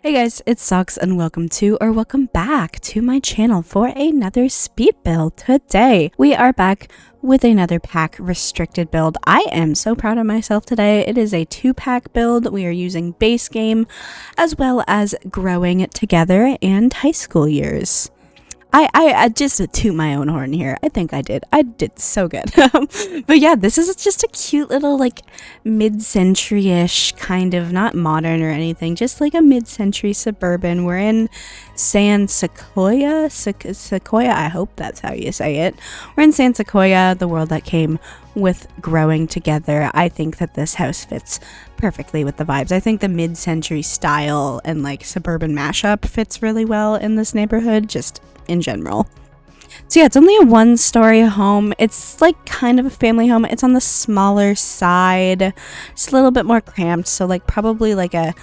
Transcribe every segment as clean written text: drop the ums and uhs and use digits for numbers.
Hey guys, it's Socks and welcome back to my channel for another speed build. Today, we are back with another pack restricted build. I am so proud of myself today. It is a 2-pack build. We are using base game as well as growing together and high school years. I just toot my own horn here. I think I did so good. But yeah, this is just a cute little like mid-century-ish kind of, not modern or anything, just like a mid-century suburban. We're in San Sequoia, Sequoia, I hope that's how you say it. We're in San Sequoia, the world that came with growing together. I think that this house fits perfectly with the vibes. I think the mid-century style and like suburban mashup fits really well in this neighborhood, just in general. So yeah, it's only a 1-story home. It's like kind of a family home. It's on the smaller side, just a little bit more cramped, so like probably like a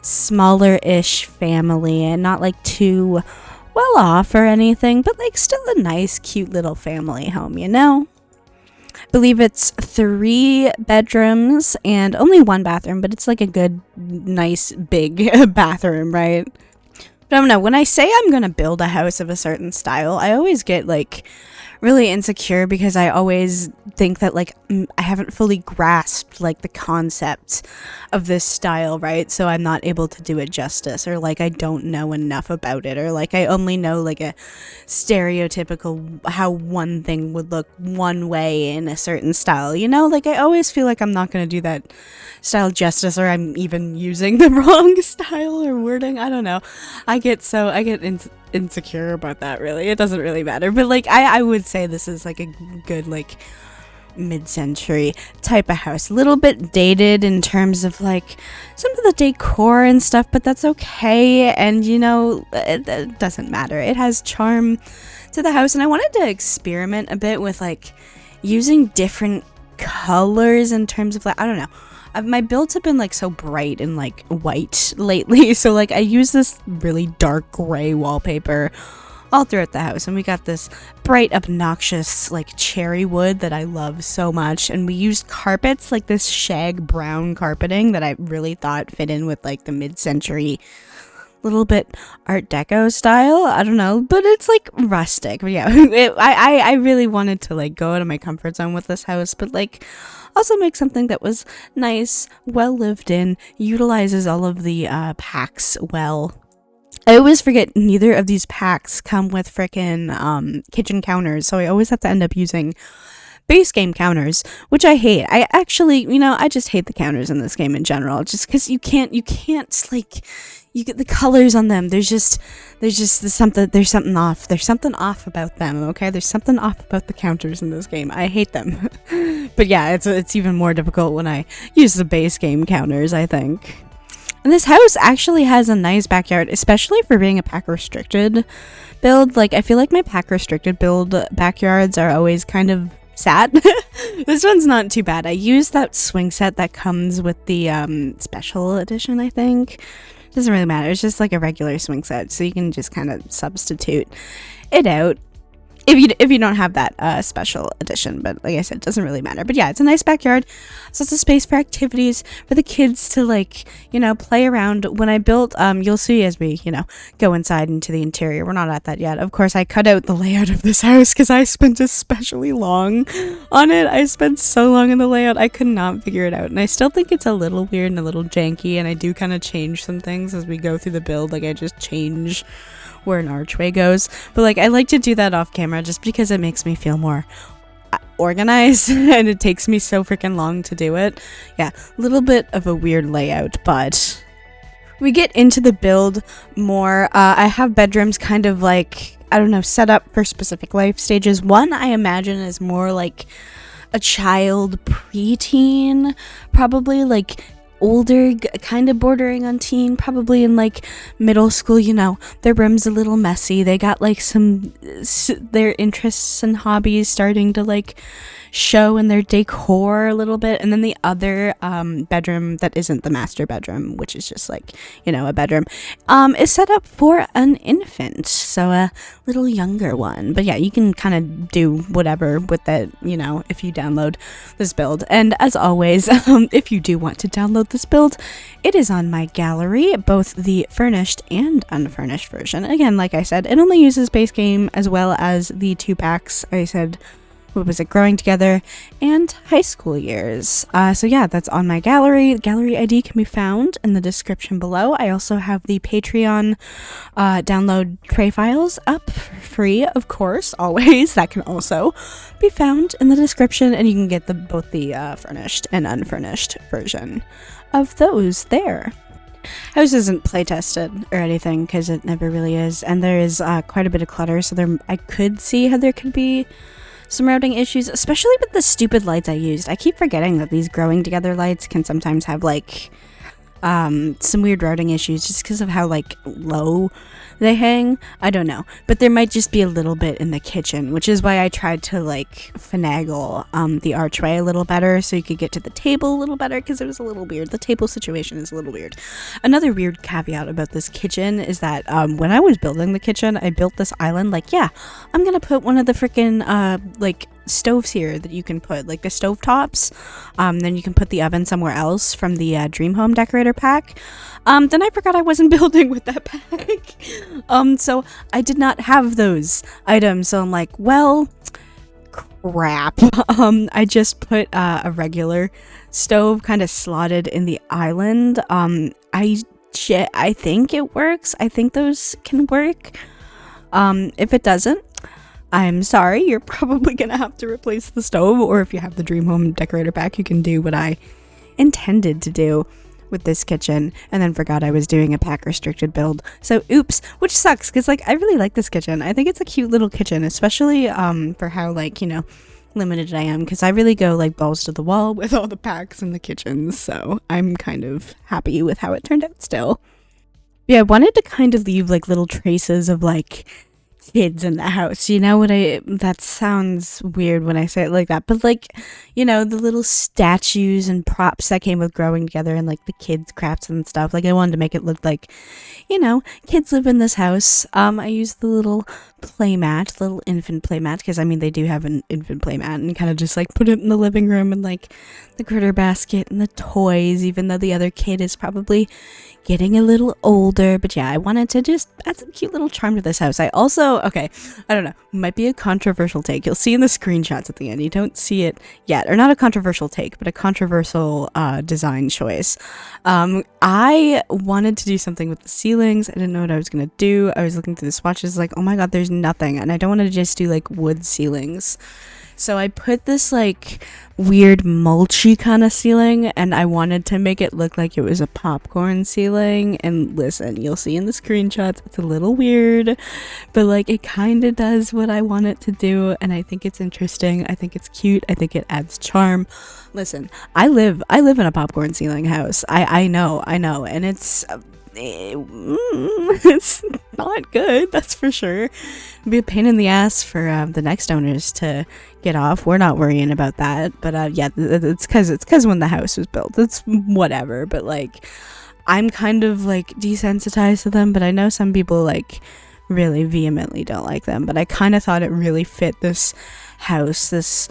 smaller-ish family and not like too well off or anything, but like still a nice cute little family home, you know? I believe it's 3 bedrooms and only 1 bathroom, but it's like a good, nice, big bathroom, right? But I don't know, when I say I'm gonna build a house of a certain style, I always get like really insecure because I always think that like I haven't fully grasped like the concept of this style, right? So I'm not able to do it justice, or like I don't know enough about it, or like I only know like a stereotypical how one thing would look one way in a certain style, you know? Like I always feel like I'm not gonna do that style justice, or I'm even using the wrong style or wording. I don't know. I get insecure about that, really. It doesn't really matter, but like I would say this is like a good like mid-century type of house, a little bit dated in terms of like some of the decor and stuff, but that's okay. And you know, it doesn't matter. It has charm to the house, and I wanted to experiment a bit with like using different colors in terms of like, I don't know, my builds have been like so bright and like white lately, so like I use this really dark gray wallpaper all throughout the house, and we got this bright obnoxious like cherry wood that I love so much, and we used carpets like this shag brown carpeting that I really thought fit in with like the mid-century little bit art deco style. I don't know, but it's like rustic. But yeah, I really wanted to like go out of my comfort zone with this house, but like also make something that was nice, well lived in, utilizes all of the packs well. I always forget neither of these packs come with frickin' kitchen counters, so I always have to end up using base game counters, which I hate. I actually, you know, I just hate the counters in this game in general, just because you can't like, you get the colors on them. There's something off. There's something off about them, okay? There's something off about the counters in this game. I hate them. But yeah, it's even more difficult when I use the base game counters, I think. And this house actually has a nice backyard, especially for being a pack restricted build. Like, I feel like my pack restricted build backyards are always kind of sad. This one's not too bad. I used that swing set that comes with the special edition, I think. Doesn't really matter. It's just like a regular swing set, so you can just kind of substitute it out if you don't have that special edition. But like I said, it doesn't really matter. But yeah, it's a nice backyard. So it's a space for activities for the kids to like, you know, play around. When I built, you'll see as we, you know, go inside into the interior. We're not at that yet. Of course, I cut out the layout of this house because I spent especially long on it. I spent so long in the layout, I could not figure it out. And I still think it's a little weird and a little janky. And I do kind of change some things as we go through the build. Like I just change where an archway goes, but like I like to do that off camera just because it makes me feel more organized and it takes me so freaking long to do it. Yeah, a little bit of a weird layout, but we get into the build more. I have bedrooms kind of like, I don't know, set up for specific life stages. One I imagine is more like a child preteen, probably like older, kind of bordering on teen, probably in like middle school. You know, their room's a little messy. They got like their interests and hobbies starting to like show in their decor a little bit. And then the other bedroom that isn't the master bedroom, which is just like, you know, a bedroom, is set up for an infant, so a little younger one. But yeah, you can kind of do whatever with that, you know, if you download this build. And as always, if you do want to download this build, it is on my gallery, both the furnished and unfurnished version. Again, like I said, it only uses base game as well as the 2 packs. I said, what was it, Growing Together and High School Years. So yeah, that's on my gallery. The gallery ID can be found in the description below. I also have the Patreon download tray files up for free, of course, always. That can also be found in the description, and you can get both the furnished and unfurnished version of those there. House isn't play tested or anything because it never really is, and there is quite a bit of clutter, so I could see how there could be some routing issues, especially with the stupid lights I used. I keep forgetting that these Growing Together lights can sometimes have like some weird routing issues just because of how like low they hang. I don't know, but there might just be a little bit in the kitchen, which is why I tried to like finagle the archway a little better so you could get to the table a little better, because it was a little weird. The table situation is a little weird. Another weird caveat about this kitchen is that when I was building the kitchen, I built this island like, yeah, I'm gonna put one of the freaking like stoves here that you can put, like the stove tops, then you can put the oven somewhere else from the Dream Home Decorator pack. Then I forgot I wasn't building with that pack. So I did not have those items, so I'm like, well, crap. I just put a regular stove kind of slotted in the island. I think it works. I think those can work. If it doesn't, I'm sorry, you're probably gonna have to replace the stove, or if you have the Dream Home Decorator pack, you can do what I intended to do with this kitchen and then forgot I was doing a pack restricted build. So oops, which sucks because like I really like this kitchen. I think it's a cute little kitchen, especially for how like, you know, limited I am, because I really go like balls to the wall with all the packs in the kitchens. So I'm kind of happy with how it turned out still. Yeah, I wanted to kind of leave like little traces of like kids in the house, you know what that sounds weird when I say it like that, but like, you know, the little statues and props that came with Growing Together and like the kids crafts and stuff. Like I wanted to make it look like, you know, kids live in this house. I used the little playmat, little infant playmat, because I mean they do have an infant playmat, and kind of just like put it in the living room and like the critter basket and the toys, even though the other kid is probably getting a little older. But yeah, I wanted to just add some cute little charm to this house. I also, okay, I don't know, might be a controversial take. You'll see in the screenshots at the end. You don't see it yet, or not a controversial take, but a controversial design choice. I wanted to do something with the ceilings. I didn't know what I was gonna do. I was looking through the swatches like, oh my god, there's nothing, and I don't want to just do like wood ceilings. So I put this like weird mulchy kind of ceiling, and I wanted to make it look like it was a popcorn ceiling. And listen, you'll see in the screenshots, it's a little weird, but like it kind of does what I want it to do, and I think it's interesting. I think it's cute. I think it adds charm. Listen, I live in a popcorn ceiling house. I know, and it's not good, that's for sure. It'd be a pain in the ass for the next owners to get off. We're not worrying about that, but yeah, it's because when the house was built, it's whatever. But like, I'm kind of like desensitized to them, but I know some people like really vehemently don't like them. But I kind of thought it really fit this house, this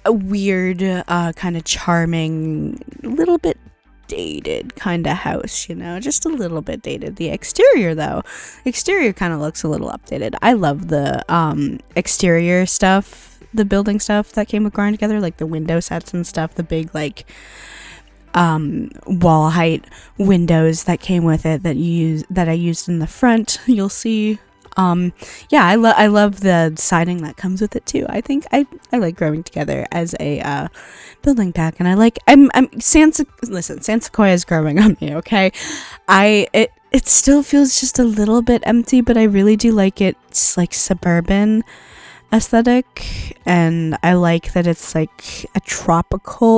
weird kind of charming, little bit dated kind of house, you know, just a little bit dated. The exterior kind of looks a little updated. I love the exterior stuff, the building stuff that came with Growing Together, like the window sets and stuff, the big like wall height windows that came with it that I used in the front. You'll see. Yeah, I love the siding that comes with it too. I think I like Growing Together as a building pack, and I'm Sansequoia is growing on me, okay? It still feels just a little bit empty, but I really do like it's like suburban aesthetic, and I like that it's like a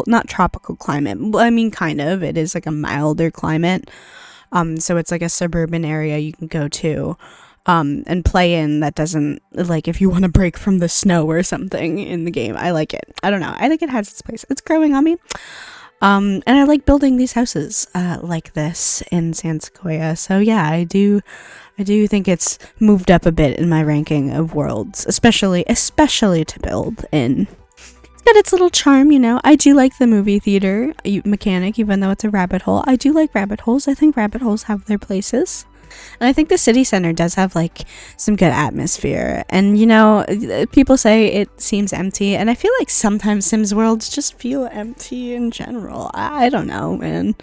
not tropical climate. Well, I mean, kind of. It is like a milder climate. So it's like a suburban area you can go to. and play in that doesn't, like, if you want to break from the snow or something in the game. I like it. I don't know. I think it has its place. It's growing on me. And I like building these houses like this in San Sequoia. So yeah, I do think it's moved up a bit in my ranking of worlds, especially to build in. It's got its little charm, you know. I do like the movie theater mechanic, even though it's a rabbit hole. I do like rabbit holes. I think rabbit holes have their places. And I think the city center does have, like, some good atmosphere. And, you know, people say it seems empty, and I feel like sometimes Sims worlds just feel empty in general. I don't know, man.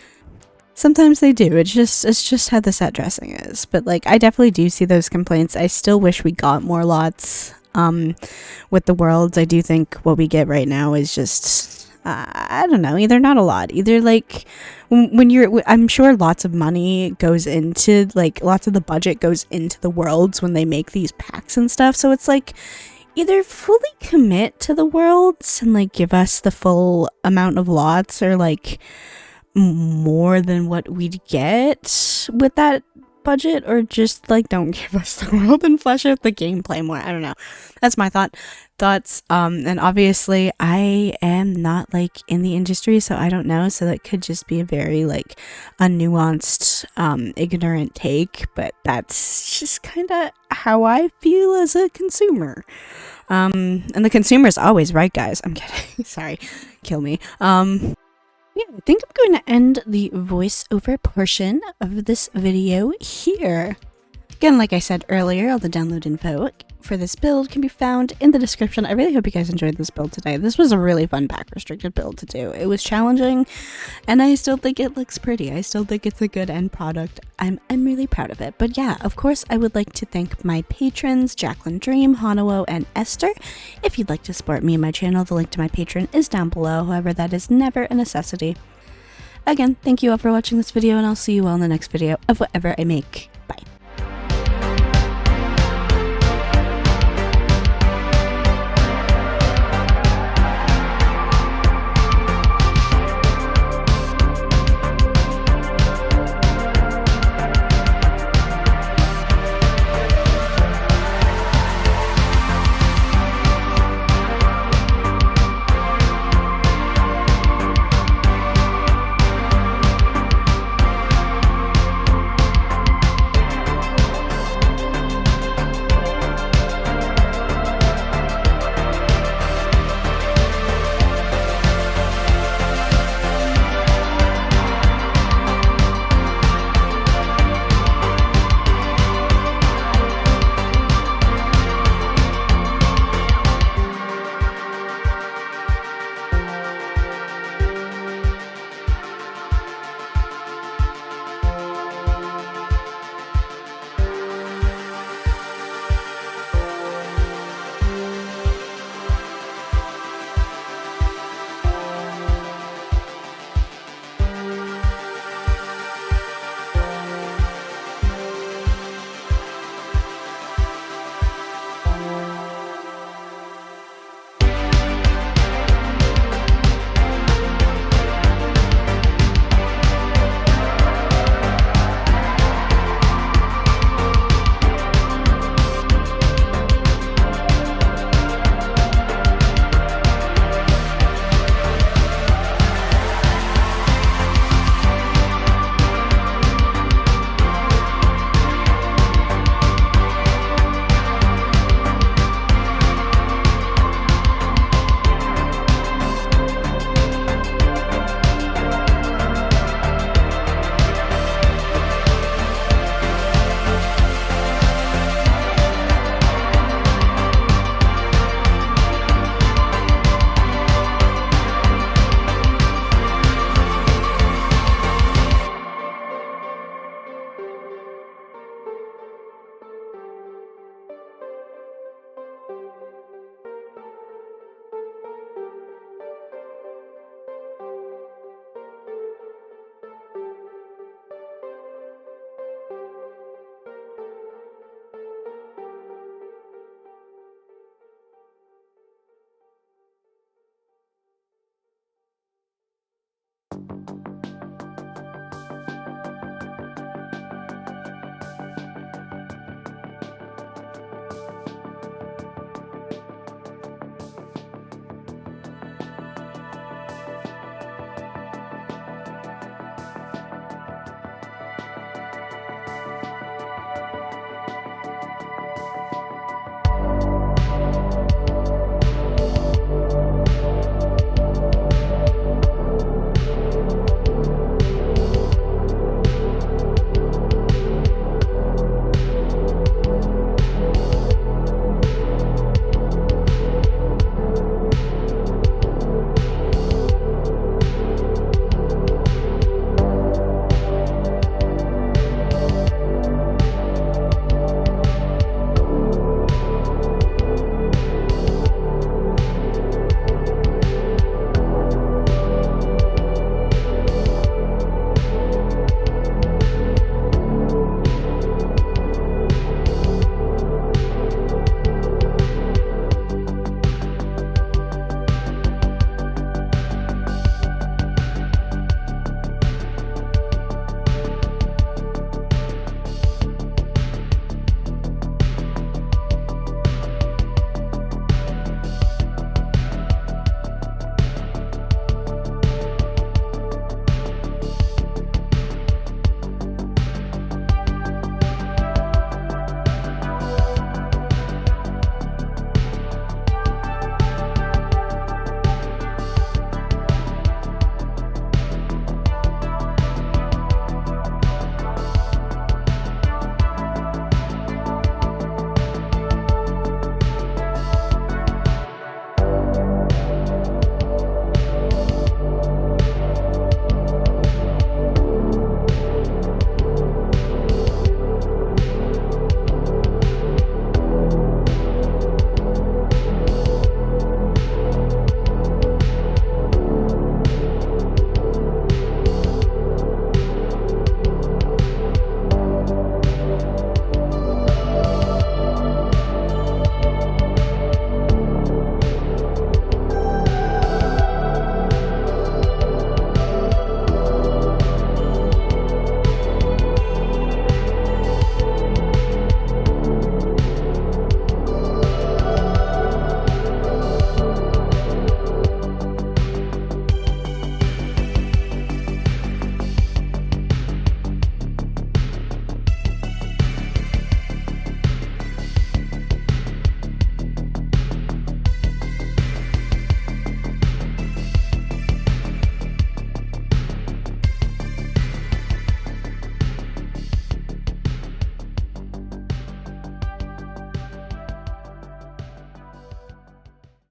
Sometimes they do. It's just how the set dressing is. But, like, I definitely do see those complaints. I still wish we got more lots with the worlds. I do think what we get right now is just, I don't know, either not a lot, either, like, when you're, I'm sure lots of money goes into, like, lots of the budget goes into the worlds when they make these packs and stuff. So it's like, either fully commit to the worlds and, like, give us the full amount of lots, or, like, more than what we'd get with that budget, or just, like, don't give us the world and flesh out the gameplay more. I don't know. That's my thoughts. And obviously I am not, like, in the industry, so I don't know. So that could just be a very, like, unnuanced, ignorant take, but that's just kind of how I feel as a consumer. And the consumer is always right, guys. I'm kidding. Sorry. Kill me. Yeah, I think I'm going to end the voiceover portion of this video here. Again, like I said earlier, all the download info for this build can be found in the description. I really hope you guys enjoyed this build today. This was a really fun pack restricted build to do. It was challenging, and I still think it looks pretty. I still think it's a good end product. I'm really proud of it. But yeah, of course, I would like to thank my patrons, Jacqueline Dream, Hanawo, and Esther. If you'd like to support me and my channel, the link to my Patreon is down below. However, that is never a necessity. Again, thank you all for watching this video, and I'll see you all in the next video of whatever I make.